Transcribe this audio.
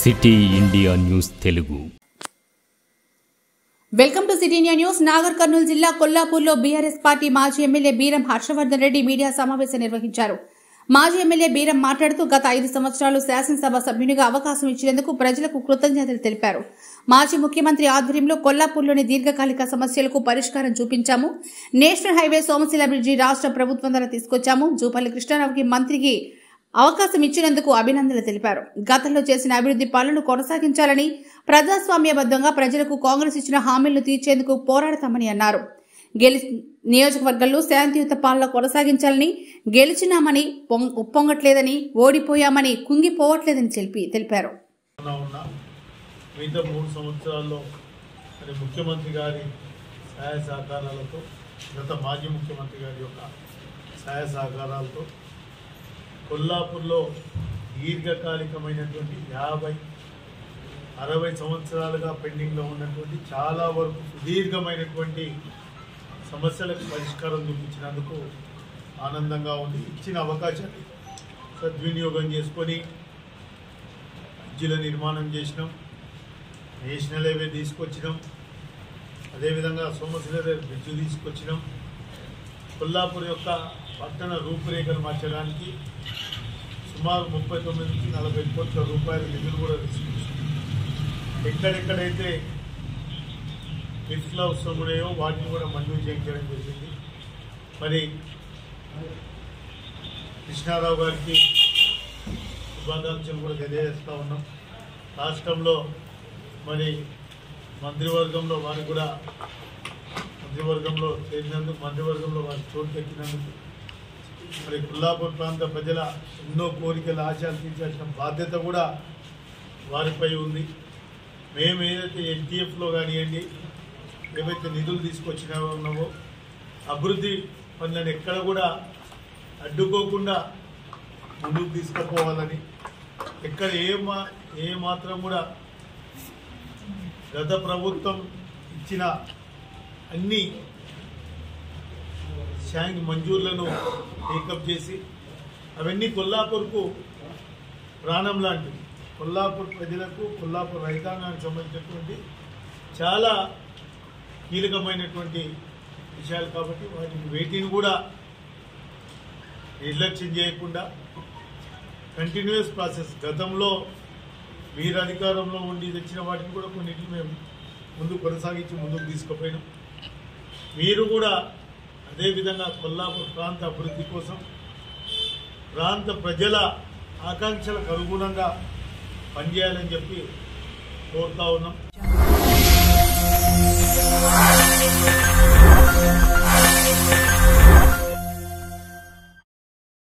City India news Telugu. Welcome to city India news. Nagar Kurnool జిల్లా కొల్లాపూర్లో BRS party మాజీ MLA Beeram Harshavardhan Reddy media సమావేశం నిర్వహించారు. మాజీ ఎమ్మెల్యే బీరం మాట్లాడుతూ గత 5 సంవత్సరాలు శాసనసభ సభ్యునిగా అవకాశం ఇచ్చినందుకు ప్రజలకు కృతజ్ఞతలు తెలిపారు. మాజీ ముఖ్యమంత్రి ఆధ్వర్యంలో కొల్లాపూర్లోని దీర్ఘకాలిక సమస్యలకు పరిష్కారం చూపించాము. నేషనల్ హైవే సోమశిల బ్రిడ్జి రాష్ట్ర ప్రభుత్వం ద్వారా తీసుకొచ్చాము. జూపల్లి కృష్ణారావుకి మంత్రికి అవకాశం ఇచ్చినందుకు అభినందనలు తెలిపారు. గతంలో చేసిన అభివృద్ధి పనులను కొనసాగించాలని, ప్రజాస్వామ్యబద్ధంగా ప్రజలకు కాంగ్రెస్ ఇచ్చిన హామీలను తీర్చేందుకు పోరాడతామని అన్నారు. నియోజకవర్గంలో శాంతియుత పాలన కొనసాగించాలని, గెలిచినామని ఉప్పొంగట్లేదని, ఓడిపోయామని కుంగిపోవట్లేదని తెలిపారు. మిగతా 3 సంవత్సరాల్లో ముఖ్యమంత్రి గారి సహాయ సహకారాలతో, గత మాజీ ముఖ్యమంత్రి గారి యొక్క సహాయ సహకారాలతో కొల్లాపూర్లో దీర్ఘకాలికమైనటువంటి 50-60 సంవత్సరాలుగా పెండింగ్లో ఉన్నటువంటి చాలా వరకు సుదీర్ఘమైనటువంటి సమస్యలకు పరిష్కారం చూపించినందుకు ఆనందంగా ఉంది. ఇచ్చిన అవకాశాన్ని సద్వినియోగం చేసుకొని బ్రిడ్జిల నిర్మాణం చేసినాం, నేషనల్ హైవే తీసుకొచ్చినాం, అదేవిధంగా సోమశిల బ్రిడ్జ్ తీసుకొచ్చినాం. కొల్లాపూర్ యొక్క పట్టణ రూపురేఖలు మార్చడానికి సుమారు 39-40 కోట్ల రూపాయల నిధులు కూడా తీసుకొచ్చాం. ఎక్కడెక్కడైతే లిఫ్ట్లు అవసరం ఉన్నాయో వాటిని కూడా మంజూరు చేయించడం జరిగింది. మరి కృష్ణారావు గారికి శుభాకాంక్షలు కూడా తెలియజేస్తూ ఉన్నాం. రాష్ట్రంలో మరి మంత్రివర్గంలో వారికి కూడా మంత్రివర్గంలో చేరినందుకు, మంత్రివర్గంలో వారికి చోటు ఎక్కినందుకు మరి కొల్లాపూర్ ప్రాంత ప్రజల ఎన్నో కోరికలు, ఆశలు తీర్చాల్సిన బాధ్యత కూడా వారిపై ఉంది. మేము ఏదైతే ఎస్డిఎఫ్లో కానివ్వండి, ఏవైతే నిధులు తీసుకొచ్చినామో అభివృద్ధి పనులను ఎక్కడ కూడా అడ్డుకోకుండా ముందుకు తీసుకుపోవాలని, ఎక్కడ ఏ మాత్రం కూడా గత ప్రభుత్వం ఇచ్చిన అన్ని మంజూర్లను టేకప్ చేసి అవన్నీ కొల్లాపూర్కు ప్రాణం లాంటివి. కొల్లాపూర్ ప్రజలకు, కొల్లాపూర్ రైతాంగానికి సంబంధించినటువంటి చాలా కీలకమైనటువంటి విషయాలు కాబట్టి వీటిని కూడా నిర్లక్ష్యం చేయకుండా కంటిన్యూస్ ప్రాసెస్, గతంలో మీరు అధికారంలో ఉండి తెచ్చిన వాటిని కూడా కొన్నింటిని మేము ముందుకు కొనసాగించి ముందుకు తీసుకుపోయినాం. మీరు కూడా అదేవిధంగా కొల్లాపూర్ ప్రాంత అభివృద్ధి కోసం, ప్రాంత ప్రజల ఆకాంక్షలకు అనుగుణంగా పనిచేయాలని చెప్పి కోరుతా ఉన్నాం.